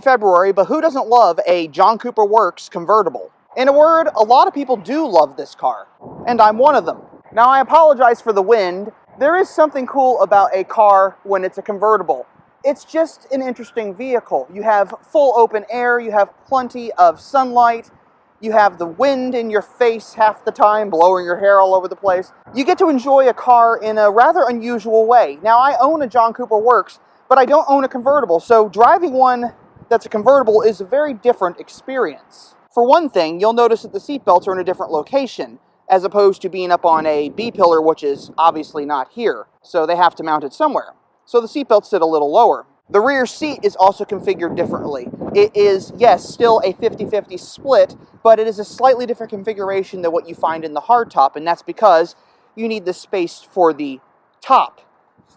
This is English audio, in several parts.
busy February, but who doesn't love a John Cooper Works convertible? In a word, a lot of people do love this car, and I'm one of them. Now, I apologize for the wind. There is something cool about a car when it's a convertible. It's just an interesting vehicle. You have full open air, you have plenty of sunlight, you have the wind in your face half the time, blowing your hair all over the place. You get to enjoy a car in a rather unusual way. Now, I own a John Cooper Works, but I don't own a convertible, so driving one that's a convertible is a very different experience. For one thing, you'll notice that the seatbelts are in a different location, as opposed to being up on a B-pillar, which is obviously not here, so they have to mount it somewhere. So the seatbelts sit a little lower. The rear seat is also configured differently. It is, yes, still a 50-50 split, but it is a slightly different configuration than what you find in the hardtop, and that's because you need the space for the top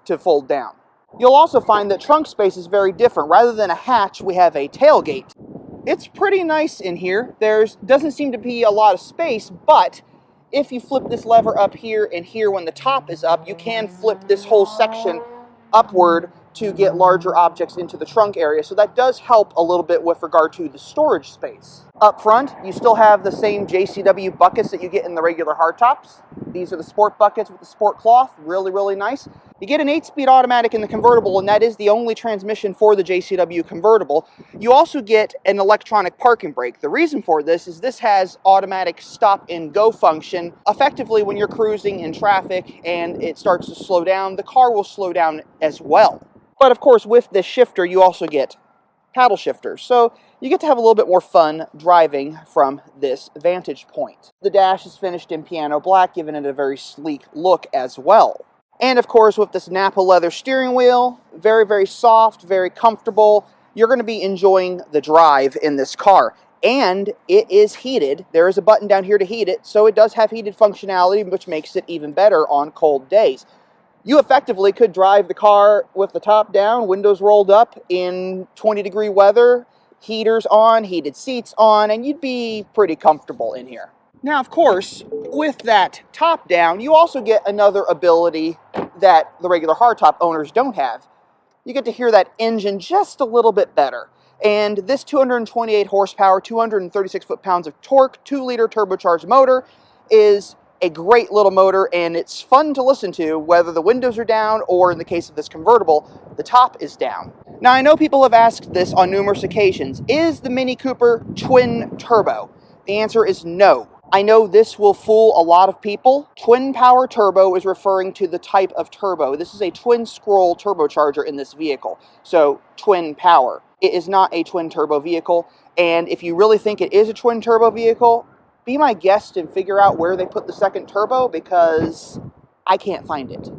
to fold down. You'll also find that trunk space is very different. Rather than a hatch, we have a tailgate. It's pretty nice in here. There doesn't seem to be a lot of space, but if you flip this lever up here and here when the top is up, you can flip this whole section upward to get larger objects into the trunk area. So that does help a little bit with regard to the storage space. Up front, you still have the same JCW buckets that you get in the regular hardtops. These are the sport buckets with the sport cloth. Really, really nice. You get an 8-speed automatic in the convertible, and that is the only transmission for the JCW convertible. You also get an electronic parking brake. The reason for this is this has automatic stop and go function. Effectively, when you're cruising in traffic and it starts to slow down, the car will slow down as well. But of course, with this shifter, you also get paddle shifters. So you get to have a little bit more fun driving from this vantage point. The dash is finished in piano black, giving it a very sleek look as well. And of course, with this Napa leather steering wheel, very, very soft, very comfortable. You're going to be enjoying the drive in this car. And it is heated. There is a button down here to heat it, so it does have heated functionality, which makes it even better on cold days. You effectively could drive the car with the top down, windows rolled up in 20-degree weather, heaters on, heated seats on, and you'd be pretty comfortable in here. Now, of course, with that top down, you also get another ability that the regular hardtop owners don't have. You get to hear that engine just a little bit better. And this 228 horsepower, 236 foot-pounds of torque, 2-liter turbocharged motor is a great little motor, and it's fun to listen to whether the windows are down or, in the case of this convertible, the top is down. Now, I know people have asked this on numerous occasions. Is the Mini Cooper twin turbo? The answer is no. I know this will fool a lot of people. Twin power turbo is referring to the type of turbo. This is a twin scroll turbocharger in this vehicle, so twin power. It is not a twin turbo vehicle, and if you really think it is a twin turbo vehicle, be my guest and figure out where they put the second turbo, because I can't find it.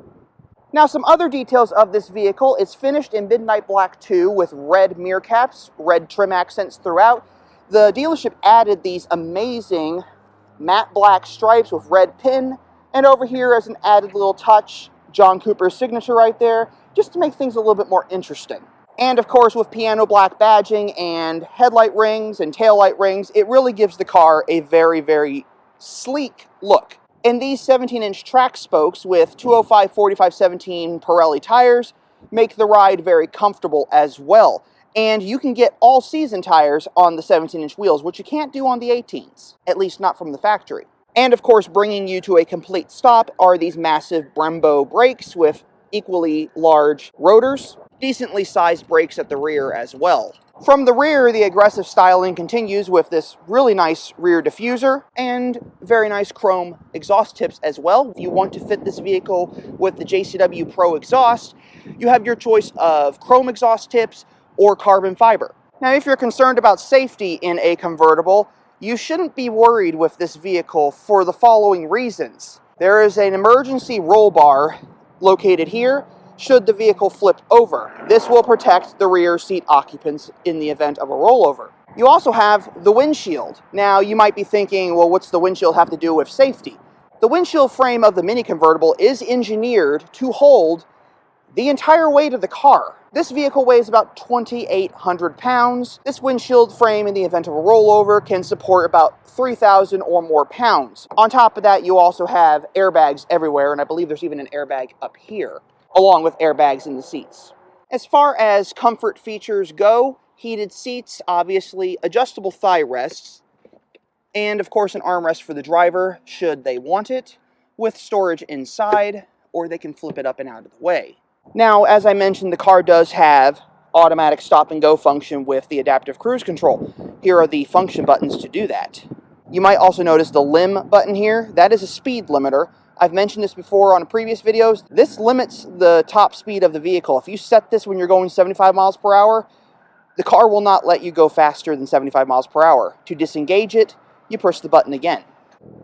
Now, some other details of this vehicle. It's finished in Midnight Black 2 with red mirror caps, red trim accents throughout. The dealership added these amazing matte black stripes with red pin, and over here as an added little touch, John Cooper's signature right there, just to make things a little bit more interesting. And of course, with piano black badging and headlight rings and taillight rings, it really gives the car a very, very sleek look. And these 17-inch track spokes with 205/45/17 Pirelli tires make the ride very comfortable as well. And you can get all-season tires on the 17-inch wheels, which you can't do on the 18s, at least not from the factory. And of course, bringing you to a complete stop are these massive Brembo brakes with equally large rotors. Decently sized brakes at the rear as well. From the rear, the aggressive styling continues with this really nice rear diffuser and very nice chrome exhaust tips as well. If you want to fit this vehicle with the JCW Pro exhaust, you have your choice of chrome exhaust tips or carbon fiber. Now, if you're concerned about safety in a convertible, you shouldn't be worried with this vehicle for the following reasons. There is an emergency roll bar located here should the vehicle flip over. This will protect the rear seat occupants in the event of a rollover. You also have the windshield. Now, you might be thinking, well, what's the windshield have to do with safety? The windshield frame of the Mini convertible is engineered to hold the entire weight of the car. This vehicle weighs about 2,800 pounds. This windshield frame, in the event of a rollover, can support about 3,000 or more pounds. On top of that, you also have airbags everywhere, and I believe there's even an airbag up here, along with airbags in the seats. As far as comfort features go, heated seats, obviously, adjustable thigh rests, and of course an armrest for the driver, should they want it, with storage inside, or they can flip it up and out of the way. Now, as I mentioned, the car does have automatic stop and go function with the adaptive cruise control. Here are the function buttons to do that. You might also notice the lim button here. That is a speed limiter. I've mentioned this before on previous videos. This limits the top speed of the vehicle. If you set this when you're going 75 miles per hour, the car will not let you go faster than 75 miles per hour. To disengage it, you push the button again.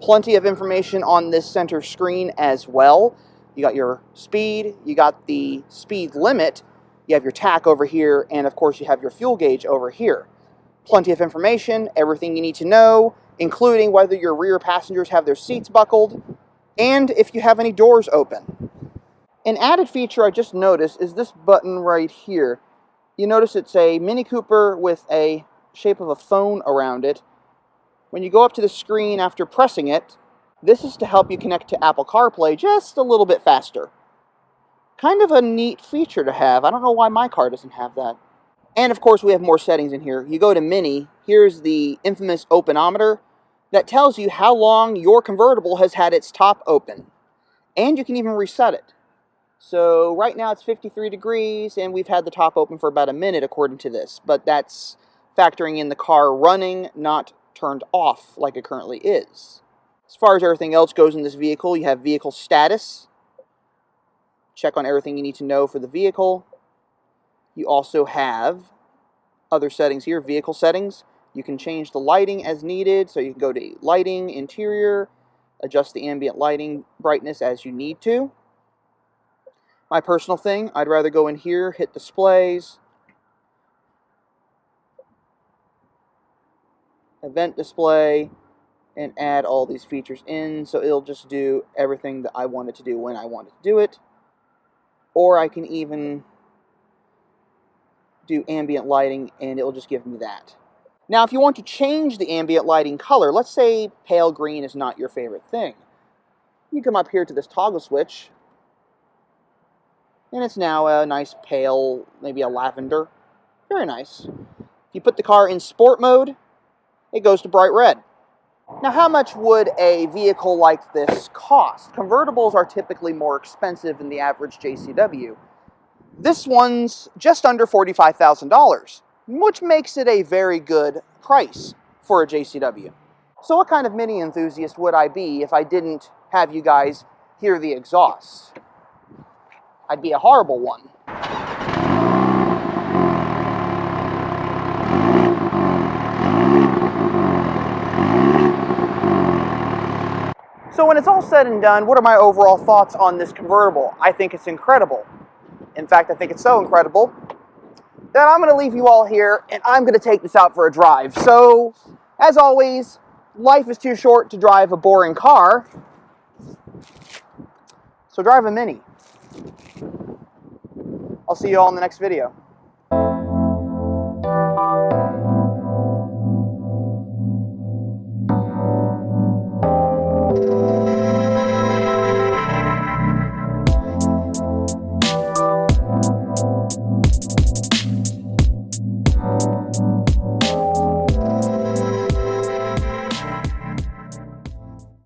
Plenty of information on this center screen as well. You got your speed, you got the speed limit, you have your tach over here, and of course you have your fuel gauge over here. Plenty of information, everything you need to know, including whether your rear passengers have their seats buckled, and if you have any doors open. An added feature I just noticed is this button right here. You notice it's a Mini Cooper with a shape of a phone around it. When you go up to the screen after pressing it, this is to help you connect to Apple CarPlay just a little bit faster. Kind of a neat feature to have. I don't know why my car doesn't have that. And of course we have more settings in here. You go to Mini, here's the infamous openometer that tells you how long your convertible has had its top open. And you can even reset it. So right now it's 53 degrees and we've had the top open for about a minute according to this. But that's factoring in the car running, not turned off like it currently is. As far as everything else goes in this vehicle, you have vehicle status. Check on everything you need to know for the vehicle. You also have other settings here, vehicle settings. You can change the lighting as needed, so you can go to lighting, interior, adjust the ambient lighting brightness as you need to. My personal thing, I'd rather go in here, hit displays, event display, and add all these features in, so it'll just do everything that I want it to do when I want it to do it. Or I can even do ambient lighting and it'll just give me that. Now if you want to change the ambient lighting color, let's say pale green is not your favorite thing. You come up here to this toggle switch and it's now a nice pale, maybe a lavender. Very nice. If you put the car in sport mode, it goes to bright red. Now how much would a vehicle like this cost? Convertibles are typically more expensive than the average JCW. This one's just under $45,000, which makes it a very good price for a JCW. So what kind of Mini enthusiast would I be if I didn't have you guys hear the exhaust? I'd be a horrible one. So when it's all said and done, what are my overall thoughts on this convertible? I think it's incredible. In fact, I think it's so incredible that I'm going to leave you all here and I'm going to take this out for a drive. So, as always, life is too short to drive a boring car. So drive a Mini. I'll see you all in the next video.